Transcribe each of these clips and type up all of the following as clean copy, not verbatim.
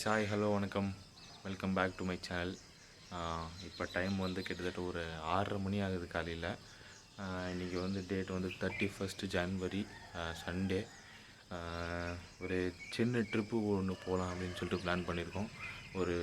guys, hi, hello, வணக்கம். Welcome back to my channel. இப்போ time வந்து கிட்டத்தட்ட ஒரு 6:30 மணி ஆகுது காலையில். இன்றைக்கி வந்து டேட் வந்து 31 ஜனவரி சண்டே. ஒரு சின்ன ட்ரிப்பு ஒன்று போகலாம் அப்படின்னு சொல்லிட்டு பிளான் பண்ணியிருக்கோம். ஒரு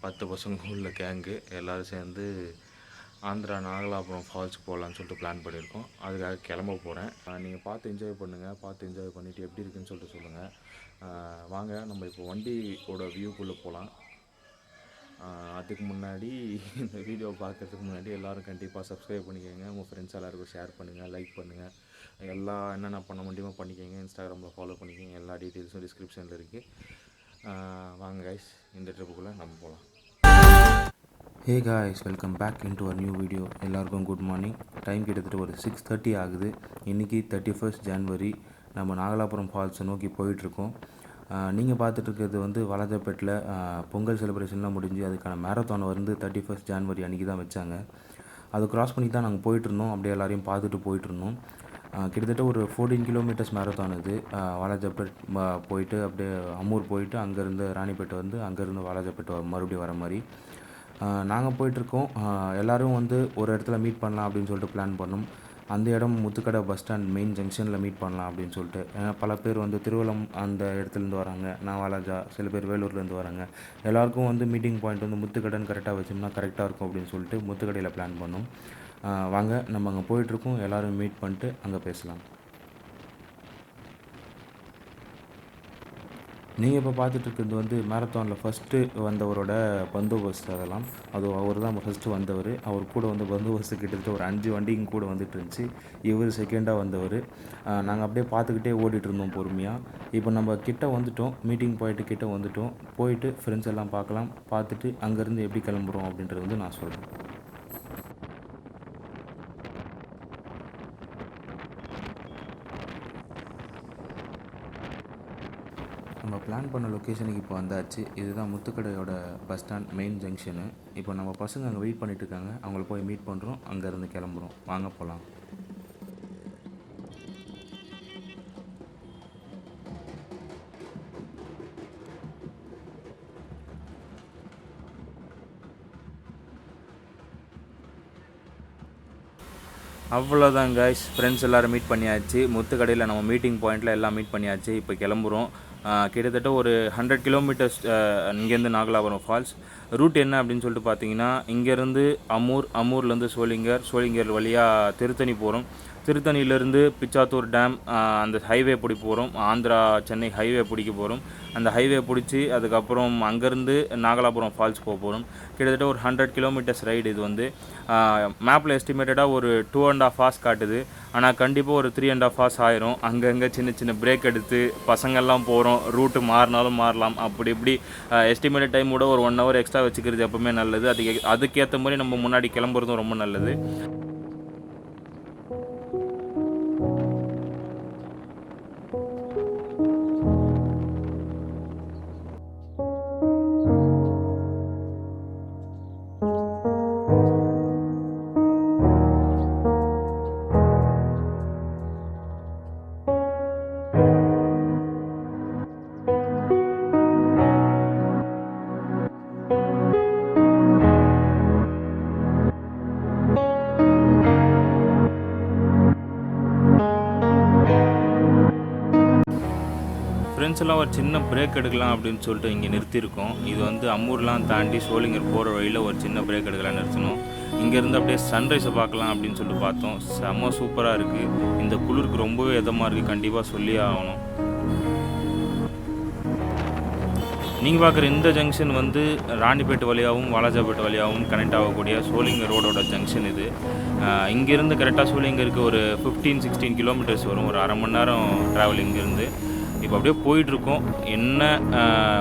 10 பசங்க உள்ள கேங்கு எல்லோரும் சேர்ந்து ஆந்திரா நாகலாபுரம் ஃபால்ஸ் போகலான்னு சொல்லிட்டு பிளான் பண்ணியிருக்கோம். அதுக்காக கிளம்ப போகிறேன். நீங்கள் பார்த்து என்ஜாய் பண்ணுங்கள். பார்த்து என்ஜாய் பண்ணிவிட்டு எப்படி இருக்குன்னு சொல்லிட்டு சொல்லுங்கள். வாங்க நம்ம இப்போ வண்டியோட வியூக்குள்ளே போகலாம். அதுக்கு முன்னாடி இந்த வீடியோ பார்க்குறதுக்கு முன்னாடி எல்லோரும் கண்டிப்பாக சப்ஸ்கிரைப் பண்ணிக்கோங்க. உங்கள் ஃப்ரெண்ட்ஸ் எல்லாருக்கும் ஷேர் பண்ணுங்கள், லைக் பண்ணுங்கள். என்னென்ன பண்ண முடியுமோ பண்ணிக்கோங்க. இன்ஸ்டாகிராமில் ஃபாலோ பண்ணிக்கோங்க. எல்லா டீட்டெயில்ஸும் டிஸ்கிரிப்ஷனில் இருக்குது. வாங்க கைஸ், இந்த ட்ரிப்புக்குள்ளே நம்ம போகலாம். Hey guys, welcome back into ஒரு நியூ வீடியோ. எல்லாருக்கும் குட் மார்னிங். டைம் கிட்டத்தட்ட ஒரு 6:30 ஆகுது. இன்றைக்கி 31 ஜனவரி. நம்ம நாகலாபுரம் ஃபால்ஸை நோக்கி போயிட்டுருக்கோம். நீங்கள் பார்த்துட்ருக்கிறது வந்து வாலாஜாபேட்டில் பொங்கல் செலிப்ரேஷன்லாம் முடிஞ்சு அதுக்கான மேரத்தான் வந்து 31 ஜனவரி அன்றைக்கி தான் வச்சாங்க. அதை க்ராஸ் பண்ணி தான் நாங்கள் போயிட்டுருந்தோம். அப்படியே எல்லாரையும் பார்த்துட்டு போயிட்டுருந்தோம். கிட்டத்தட்ட ஒரு 14 கிலோமீட்டர்ஸ் மேரத்தான் இது. வாலாஜாபேட் போயிட்டு அப்படியே அம்மூர் போயிட்டு அங்கேருந்து ராணிப்பேட்டை வந்து அங்கேருந்து வாலாஜாபேட் மறுபடியும் வர மாதிரி நாங்கள் போயிட்டுருக்கோம். எல்லோரும் வந்து ஒரு இடத்துல மீட் பண்ணலாம் அப்படின்னு சொல்லிட்டு பிளான் பண்ணோம். அந்த இடம் முத்துக்கடை பஸ் ஸ்டாண்ட் மெயின் ஜங்ஷனில் மீட் பண்ணலாம் அப்படின்னு சொல்லிட்டு. பல பேர் வந்து திருவள்ளம் அந்த இடத்துலேருந்து வராங்க. நான் வாலாஜா, சில பேர் வேலூர்லேருந்து வராங்க. எல்லாேருக்கும் வந்து மீட்டிங் பாயிண்ட் வந்து முத்துக்கடைன்னு கரெக்டாக வச்சோம்னா கரெக்டாக இருக்கும் அப்படின்னு சொல்லிட்டு முத்துக்கடையில் பிளான் பண்ணோம். வாங்க நம்ம அங்கே போயிட்டுருக்கோம். எல்லோரும் மீட் பண்ணிட்டு அங்கே பேசலாம். நீங்கள் இப்போ பார்த்துட்ருக்கிறது வந்து மேரத்தானில் ஃபஸ்ட்டு வந்தவரோட பந்தோபஸ்து. அதெல்லாம் அவர் தான் ஃபஸ்ட்டு வந்தவர். அவர் கூட வந்து பந்தோபஸ்து கிட்டத்தட்ட ஒரு 5 வண்டிங்க கூட வந்துட்டு இருந்துச்சு. இவர் செகண்டாக வந்தவர். நாங்கள் அப்படியே பார்த்துக்கிட்டே ஓடிட்டு இருந்தோம் பொறுமையாக. இப்போ நம்ம கிட்டே வந்துவிட்டோம். மீட்டிங் பாயிண்ட்டு கிட்டே வந்துவிட்டோம். போயிட்டு ஃப்ரெண்ட்ஸ் எல்லாம் பார்க்கலாம். பார்த்துட்டு அங்கேருந்து எப்படி கிளம்புறோம் அப்படின்றது வந்து நான் சொல்கிறேன். நம்ம பிளான் பண்ண லொக்கேஷனுக்கு இப்போ வந்தாச்சு. இதுதான் முத்துக்கடையோட பஸ் ஸ்டாண்ட் மெயின் ஜங்ஷனு. இப்போ நம்ம பசங்க அங்கே வெயிட் பண்ணிட்டு இருக்காங்க. அவங்கள போய் மீட் பண்ணுறோம். அங்கேருந்து கிளம்புறோம். வாங்க போகலாம். அவ்வளோதான் காய்ஸ், ஃப்ரெண்ட்ஸ் எல்லோரும் மீட் பண்ணியாச்சு. முத்துக்கடையில் நம்ம மீட்டிங் பாயிண்டில் எல்லாம் மீட் பண்ணியாச்சு. இப்போ கிளம்புறோம். கிட்டத்தட்ட ஒரு 100 கிலோமீட்டர்ஸ் இங்கேருந்து நாகலாபுரம் ஃபால்ஸ். ரூட் என்ன அப்படின்னு சொல்லிட்டு பார்த்தீங்கன்னா, இங்கேருந்து அம்மூர்லேருந்து சோளிங்கர் வழியாக திருத்தணி போகிறோம். திருத்தணியிலேருந்து பிச்சாத்தூர் டேம் அந்த ஹைவே பிடிக்க போகிறோம். ஆந்திரா சென்னை ஹைவே பிடிக்க போகிறோம். அந்த ஹைவே பிடிச்சி அதுக்கப்புறம் அங்கேருந்து நாகலாபுரம் ஃபால்ஸ் போக போகிறோம். கிட்டத்தட்ட ஒரு 100 கிலோமீட்டர்ஸ் ரைடு. இது வந்து மேப்பில் எஸ்டிமேட்டடாக ஒரு 2.5 hours காட்டுது. ஆனால் கண்டிப்பாக ஒரு 3.5 hours ஆயிரும். அங்கங்கே சின்ன பிரேக் எடுத்து பசங்கள்லாம் போகிறோம். ரூட்டு மாறினாலும் மாறலாம். அப்படி இப்படி எஸ்டிமேட்டட் டைம் கூட ஒரு 1 hour எக்ஸ்ட்ரா வச்சுக்கிறது எப்போவுமே நல்லது. அதுக்கேற்ற மாதிரி நம்ம முன்னாடி கிளம்புறதும் ரொம்ப நல்லது. ஃப்ரெண்ட்ஸ் எல்லாம் ஒரு சின்ன பிரேக் எடுக்கலாம் அப்படின்னு சொல்லிட்டு இங்கே நிறுத்தியிருக்கோம். இது வந்து அம்மூர்லாம் தாண்டி சோளிங்கர் போகிற வழியில் ஒரு சின்ன பிரேக் எடுக்கலாம் நிறுத்தணும். இங்கேருந்து அப்படியே சன்ரைஸை பார்க்கலாம் அப்படின்னு சொல்லிட்டு பார்த்தோம். செம்ம சூப்பராக இருக்குது. இந்த குளிருக்கு ரொம்பவே இதமாக இருக்குது. கண்டிப்பாக சொல்லியே ஆகணும். நீங்கள் பார்க்குற இந்த ஜங்ஷன் வந்து ராணிப்பேட்டு வழியாகவும் வாலாஜாபேட் வழியாகவும் கனெக்ட் ஆகக்கூடிய சோளிங்கர் ரோடோட ஜங்ஷன் இது. இங்கேருந்து கரெக்டாக சோளிங்கருக்கு ஒரு 15-16 கிலோமீட்டர்ஸ் வரும். ஒரு அரை மணி நேரம் ட்ராவல் இங்கேருந்து. இப்போ அப்படியே போயிட்டுருக்கோம். என்ன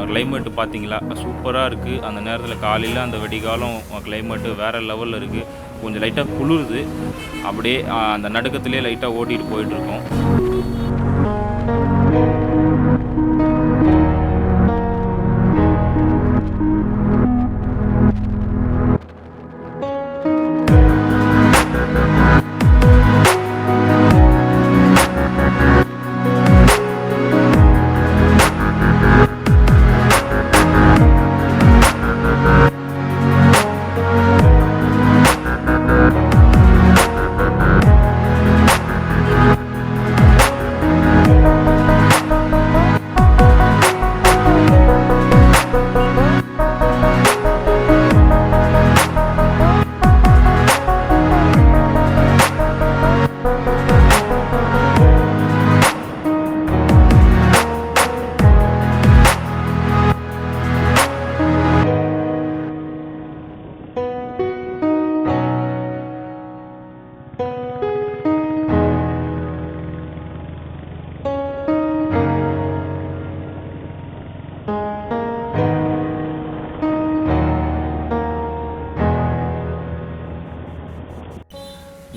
கிளைமேட்டு பார்த்தீங்களா, சூப்பராக இருக்குது. அந்த நேரத்தில் காலையில் அந்த வெடிகாலம் கிளைமேட்டு வேறு லெவலில் இருக்குது. கொஞ்சம் லைட்டாக குளிருது. அப்படியே அந்த நடுக்கத்துலேயே லைட்டாக ஓட்டிகிட்டு போயிட்டுருக்கோம்.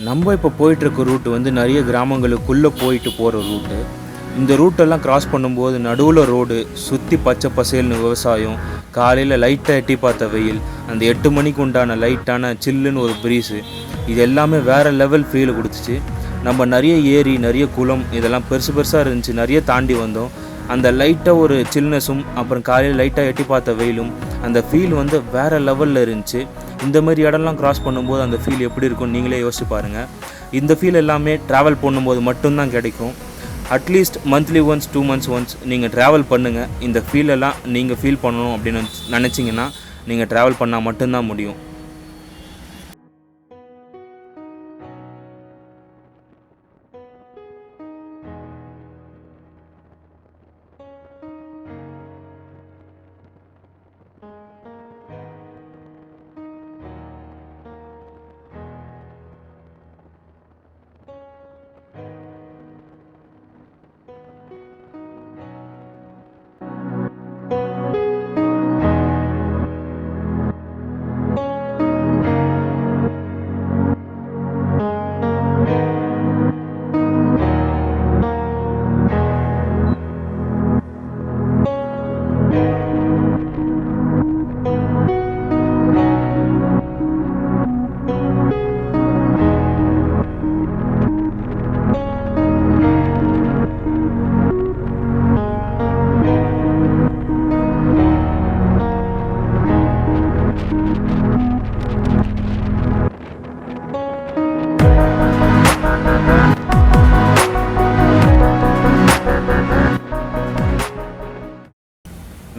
நம்ம இப்போ போயிட்டுருக்க ரூட்டு வந்து நிறைய கிராமங்களுக்குள்ளே போயிட்டு போகிற ரூட்டு. இந்த ரூட்டெல்லாம் கிராஸ் பண்ணும்போது நடுவில் ரோடு, சுற்றி பச்சை பசேல்னு விவசாயம், காலையில் லைட்டாக எட்டி பார்த்த வெயில், அந்த 8 மணிக்கு உண்டான லைட்டான சில்லுன்னு ஒரு ப்ரீஸு, இது எல்லாமே வேறு லெவல் ஃபீல் கொடுத்துச்சு. நம்ம நிறைய ஏரி, நிறைய குளம், இதெல்லாம் பெருசாக இருந்துச்சு. நிறைய தாண்டி வந்தோம். அந்த லைட்டாக ஒரு சில்னஸும் அப்புறம் காலையில் லைட்டாக எட்டி பார்த்த வெயிலும், அந்த ஃபீல் வந்து வேறு லெவலில் இருந்துச்சு. இந்த மாதிரி இடம்லாம் கிராஸ் பண்ணும்போது அந்த ஃபீல் எப்படி இருக்கும்னு நீங்களே யோசிச்சு பாருங்கள். இந்த ஃபீல் எல்லாமே ட்ராவல் பண்ணும்போது மட்டும்தான் கிடைக்கும். At least monthly once 2 months once நீங்கள் ட்ராவல் பண்ணுங்கள். இந்த ஃபீலெல்லாம் நீங்கள் ஃபீல் பண்ணணும் அப்படின்னு நினச்சிங்கன்னா நீங்கள் ட்ராவல் பண்ணால் மட்டும்தான் முடியும்.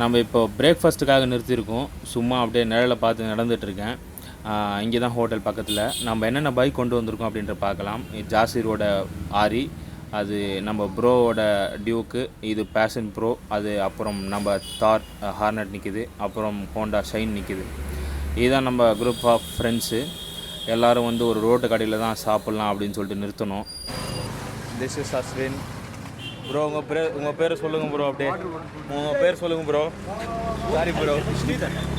நம்ம இப்போ பிரேக்ஃபாஸ்ட்டுக்காக நிறுத்தியிருக்கோம். சும்மா அப்படியே நிழலில் பார்த்து நடந்துகிட்ருக்கேன். இங்கே தான் ஹோட்டல் பக்கத்தில். நம்ம என்னென்ன பைக் கொண்டு வந்திருக்கோம் அப்படின்ற பார்க்கலாம். ஜாசிரோட ஆரி, அது நம்ம ப்ரோவோட டியூக்கு, இது பேஷன் ப்ரோ, அது அப்புறம் நம்ம தார் ஹார்னட் நிற்கிது, அப்புறம் ஹோண்டா ஷைன் நிற்கிது. இதுதான் நம்ம குரூப் ஆஃப் ஃப்ரெண்ட்ஸு. எல்லோரும் வந்து ஒரு ரோட்டு கடையில் தான் சாப்பிட்லாம் அப்படின்னு சொல்லிட்டு நிறுத்தணும். This is Ashwin bro. உங்கள் பேர் சொல்லுங்கள் ப்ரோ. அப்படியே உங்கள் பேர் சொல்லுங்கள் bro. Sorry bro.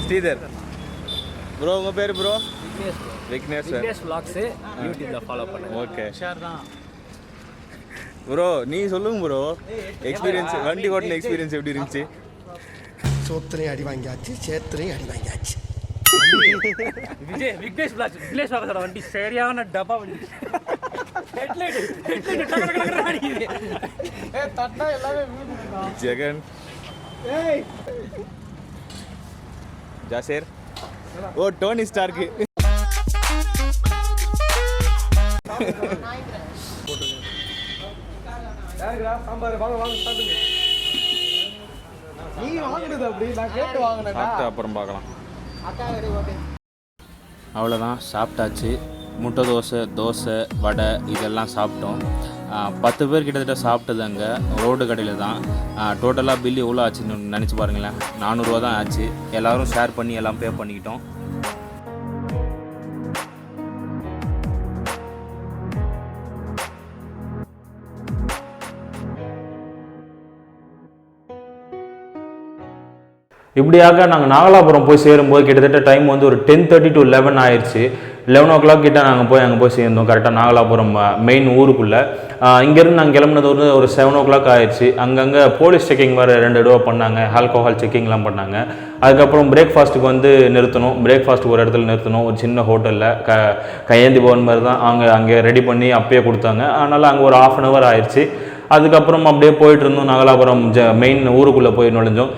Sridhar bro. உங்கள் பேர் ப்ரோ? விக்னேஷ் vlogs யூடியூப்ல ஃபாலோ பண்ணுங்க. ஓகே ஷேர் தான் ப்ரோ. நீ சொல்லுங்க ப்ரோ, எக்ஸ்பீரியன்ஸ், வண்டி ஓட்டின எக்ஸ்பீரியன்ஸ் எப்படி இருந்துச்சு? சோத்திரையும் அடி வாங்கியாச்சு, சேத்திரையும் அடி வாங்கியாச்சு. விக்னேஷ் vlogs வண்டி சரியான டப்பா வண்டி. ஜெகன், ஜாசேர், ஓ டோனி ஸ்டார்க்கு. அப்புறம் பார்க்கலாம். அவ்வளோதான், சாப்பிட்டாச்சு. முட்டை தோசை, வடை இதெல்லாம் சாப்பிட்டோம். 10 பேர் கிட்டத்தட்ட சாப்பிட்டது அங்கே ரோடு கடையில் தான். டோட்டலாக பில்லு எவ்வளோ ஆச்சுன்னு நினச்சி பாருங்களேன். 400 ரூபா தான் ஆச்சு. எல்லோரும் ஷேர் பண்ணி எல்லாம் பே பண்ணிக்கிட்டோம். இப்படியாக நாங்கள் நாகலாபுரம் போய் சேரும்போது கிட்டத்தட்ட டைம் வந்து ஒரு 10:30 to 11 ஆயிடுச்சு. 11 o'clock கிட்ட நாங்கள் அங்கே போய் சேர்ந்தோம். கரெக்டாக நாகலாபுரம் மெயின் ஊருக்குள்ளே. இங்கேருந்து நாங்கள் கிளம்புனது வந்து ஒரு 7 o'clock ஆயிடுச்சு. அங்கங்கே போலீஸ் செக்கிங் வேறு 2 தடவை பண்ணாங்க. ஆல்கோஹால் செக்கிங்லாம் பண்ணாங்க. அதுக்கப்புறம் பிரேக்ஃபாஸ்ட்டுக்கு வந்து நிறுத்தணும். பிரேக்ஃபாஸ்ட்டுக்கு ஒரு இடத்துல நிறுத்தணும், ஒரு சின்ன ஹோட்டலில். கையேந்தி பவன் மாதிரி தான் அங்கே ரெடி பண்ணி அப்பயே கொடுத்தாங்க. அதனால் அங்கே ஒரு 1/2 hour ஆயிடுச்சு. அதுக்கப்புறம் அப்படியே போயிட்டு இருந்தோம். நாகலாபுரம் மெயின் ஊருக்குள்ளே போய் நுழைஞ்சோம்.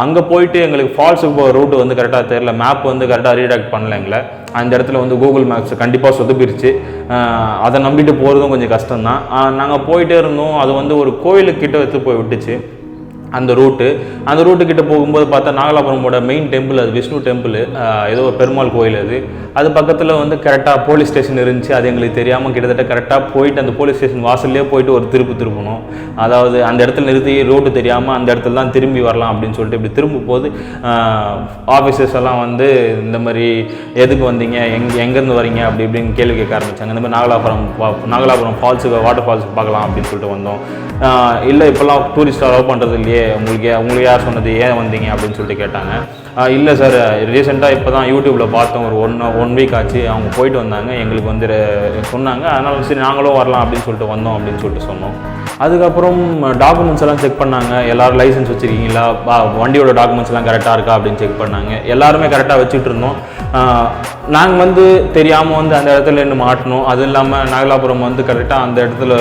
அங்கே போயிட்டு எங்களுக்கு ஃபால்ஸுக்கு போகிற ரூட்டு வந்து கரெக்டாக தெரியல. மேப் வந்து கரெக்டாக ரீடாக்ட் பண்ணல எங்களை. அந்த இடத்துல வந்து கூகுள் மேப்ஸ் கண்டிப்பாக சொதுப்பிருச்சு. அதை நம்பிட்டு போகிறதும் கொஞ்சம் கஷ்டம்தான். நாங்கள் போயிட்டே இருந்தோம். அது வந்து ஒரு கோயிலுக்கிட்ட எடுத்து போய் விட்டுச்சு அந்த ரூட்டுக்கிட்ட போகும்போது பார்த்தா நாகலாபுரமோட மெயின் டெம்பிள், அது விஷ்ணு டெம்பிள், ஏதோ ஒரு பெருமாள் கோயில். அது பக்கத்தில் வந்து கரெக்டாக போலீஸ் ஸ்டேஷன் இருந்துச்சு. அது எங்களுக்கு தெரியாமல் கிட்டத்தட்ட கரெக்டாக போயிட்டு அந்த போலீஸ் ஸ்டேஷன் வாசல்லே போயிட்டு ஒரு திருப்பணும். அதாவது அந்த இடத்துல நிறுத்தி ரோட்டு தெரியாமல் அந்த இடத்துல தான் திரும்பி வரலாம் அப்படின்னு சொல்லிட்டு இப்படி திரும்பும் போது ஆஃபீஸர்ஸ் எல்லாம் வந்து இந்த மாதிரி எதுக்கு வந்தீங்க, எங்கேருந்து வரீங்க அப்படி இப்படின்னு கேள்வி கேட்க ஆரம்பித்தாங்க. இந்த மாதிரி நாகலாபுரம் ஃபால்ஸுக்கு, வாட்டர் ஃபால்ஸுக்கு பார்க்கலாம் அப்படின்னு சொல்லிட்டு வந்தோம். இல்லை இப்போல்லாம் டூரிஸ்ட் அலோவ் பண்ணுறது இல்லையே, உங்களுக்கு யார் சொன்னது, ஏன் வந்தீங்க அப்படின்னு சொல்லிட்டு கேட்டாங்க. இல்லை சார், ரீசெண்டாக இப்போ தான் யூடியூப்பில் பார்த்தோம், ஒரு ஒன் வீக் ஆச்சு, அவங்க போயிட்டு வந்தாங்க, எங்களுக்கு வந்து சொன்னாங்க, அதனால் சரி நாங்களும் வரலாம் அப்படின்னு சொல்லிட்டு வந்தோம் அப்படின்னு சொல்லிட்டு சொன்னோம். அதுக்கப்புறம் டாக்குமெண்ட்ஸ் எல்லாம் செக் பண்ணாங்க. எல்லோரும் லைசன்ஸ் வச்சுருக்கீங்களா, வண்டியோட டாக்குமெண்ட்ஸ் எல்லாம் கரெக்டாக இருக்கா அப்படின்னு செக் பண்ணாங்க. எல்லாருமே கரெக்டாக வச்சுட்டு இருந்தோம். நாங்கள் வந்து தெரியாமல் வந்து அந்த இடத்துல நின்று மாட்டினோம். அதுவும் இல்லாமல் நாகலாபுரம் வந்து கரெக்டாக அந்த இடத்துல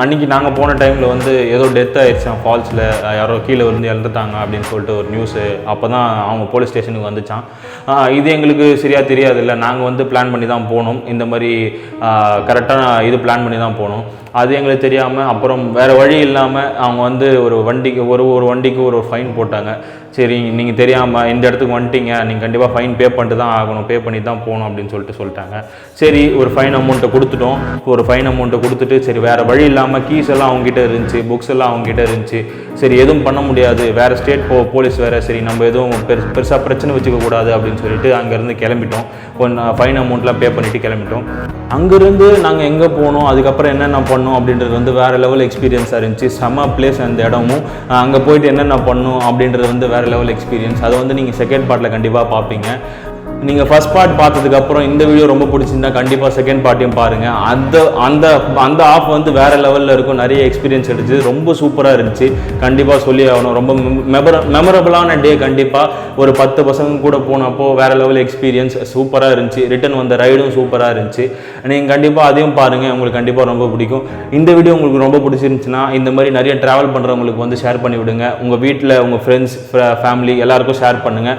அன்றைக்கி நாங்கள் போன டைமில் வந்து ஏதோ டெத் ஆகிடுச்சான் ஃபால்ஸில், யாரோ கீழே வந்து இறந்துட்டாங்க அப்படின்னு சொல்லிட்டு ஒரு நியூஸு அப்போ தான் அவங்க போலீஸ் ஸ்டேஷனுக்கு வந்துச்சான். இது எங்களுக்கு சரியாக தெரியாது இல்லை, நாங்கள் வந்து பிளான் பண்ணி தான் போனோம், இந்த மாதிரி கரெக்டாக இது பிளான் பண்ணி தான் போனோம். அது எங்களுக்கு தெரியாமல் அப்புறம் வேறு வழி இல்லாமல் அவங்க வந்து ஒரு வண்டிக்கு ஒரு ஃபைன் போட்டாங்க. சரி, நீங்கள் தெரியாமல் இந்த இடத்துக்கு வந்துட்டீங்க, நீங்கள் கண்டிப்பாக ஃபைன் பே பண்ணிட்டு தான் ஆகணும், பே பண்ணி தான் போகணும் அப்படின்னு சொல்லிட்டாங்க. சரி, ஒரு ஃபைன் அமௌண்ட்டை கொடுத்துட்டோம். ஒரு ஃபைன் அமௌண்ட்டை கொடுத்துட்டு சரி வேறு வழி இல்லாமல் கீஸ் எல்லாம் அவங்ககிட்ட இருந்துச்சு, புக்ஸ் எல்லாம் அவங்ககிட்ட இருந்துச்சு. சரி, எதுவும் பண்ண முடியாது, வேறு ஸ்டேட் போலீஸ் வேறு, சரி நம்ம எதுவும் பெருசாக பிரச்சனை வச்சுக்கக்கூடாது அப்படின்னு சொல்லிட்டு அங்கேருந்து கிளம்பிட்டோம். ஃபைன் அமௌண்ட்லாம் பே பண்ணிவிட்டு கிளம்பிட்டோம். அங்கேருந்து நாங்கள் எங்கே போனோம், அதுக்கப்புறம் என்னென்ன பண்ணோம் அப்படின்றது வந்து வேறு லெவல் எக்ஸ்பீரியன்ஸாக இருந்துச்சு. செம்ம பிளேஸ் அந்த இடமும். அங்கே போயிட்டு என்னென்ன பண்ணோம் அப்படின்றது வந்து வேறு லெவல் எக்ஸ்பீரியன்ஸ். அதை வந்து நீங்கள் செகண்ட் பார்ட்டில் கண்டிப்பாக பார்ப்பீங்க. நீங்கள் ஃபஸ்ட் பார்ட் பார்த்ததுக்கப்புறம் இந்த வீடியோ ரொம்ப பிடிச்சிருந்தா கண்டிப்பாக செகண்ட் பார்ட்டையும் பாருங்கள். அந்த ஆஃப் வந்து வேறு லெவலில் இருக்கும். நிறைய எக்ஸ்பீரியன்ஸ் எடுத்து ரொம்ப சூப்பராக இருந்துச்சு. கண்டிப்பாக சொல்லி ஆகணும். ரொம்ப மெமரபிளான டே. கண்டிப்பாக ஒரு 10 பசங்க கூட போனப்போ வேறு லெவல் எக்ஸ்பீரியன்ஸ் சூப்பராக இருந்துச்சு. ரிட்டன் வந்த ரைடும் சூப்பராக இருந்துச்சு. நீங்கள் கண்டிப்பாக அதையும் பாருங்கள், உங்களுக்கு கண்டிப்பாக ரொம்ப பிடிக்கும். இந்த வீடியோ உங்களுக்கு ரொம்ப பிடிச்சிருந்துச்சுன்னா இந்த மாதிரி நிறைய ட்ராவல் பண்ணுறவங்களுக்கு வந்து ஷேர் பண்ணி விடுங்க. உங்கள் வீட்டில் உங்கள் ஃப்ரெண்ட்ஸ் ஃபேமிலி எல்லாருக்கும் ஷேர் பண்ணுங்கள்.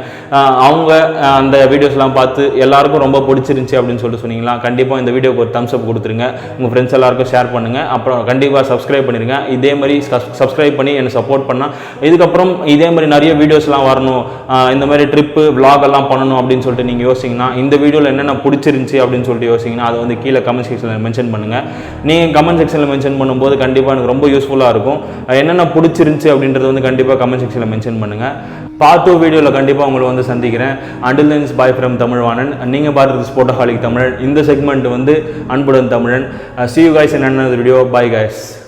அவங்க அந்த வீடியோஸ்லாம் பார்த்து எல்லாருக்கும் ரொம்ப பிடிச்சிருந்துச்சி அப்படின்னு சொல்லிட்டு சொன்னீங்களா, கண்டிப்பாக இந்த வீடியோக்கு ஒரு தம்ஸ் அப் கொடுத்துருங்க. உங்கள் ஃப்ரெண்ட்ஸ் எல்லாருக்கும் ஷேர் பண்ணுங்கள். அப்புறம் கண்டிப்பாக சப்ஸ்கிரைப் பண்ணிடுங்க. இதே மாதிரி சப்ஸ்கிரைப் பண்ணி என்னை சப்போர்ட் பண்ணால் இதுக்கப்புறம் இதே மாதிரி நிறைய வீடியோஸ்லாம் வரணும், இந்த மாதிரி ட்ரிப்பு vlog எல்லாம் பண்ணணும் அப்படின்னு சொல்லிட்டு நீங்கள் யோசிச்சிங்கன்னா, இந்த வீடியோவில் என்னென்ன பிடிச்சிருந்துச்சி அப்படின்னு சொல்லிட்டு யோசிச்சிங்கன்னா அதை வந்து கீழே கமெண்ட் செக்ஷனில் மென்ஷன் பண்ணுங்கள். நீங்கள் கமெண்ட் செக்ஷனில் மென்ஷன் பண்ணும்போது கண்டிப்பாக எனக்கு ரொம்ப யூஸ்ஃபுல்லாக இருக்கும். என்னென்ன பிடிச்சிருந்துச்சி அப்படின்றது வந்து கண்டிப்பாக கமெண்ட் செக்ஷனில் மென்ஷன் பண்ணுங்கள். பார்ட் 2 வீடியோவில் கண்டிப்பாக உங்களை வந்து சந்திக்கிறேன். Until then bye from Tamilvanan. நீங்கள் பார்க்குறது ஸ்போர்ட்டஹாலிக் தமிழன். இந்த செக்மெண்ட் வந்து அன்புடன் தமிழன். See you guys in another video. Bye guys.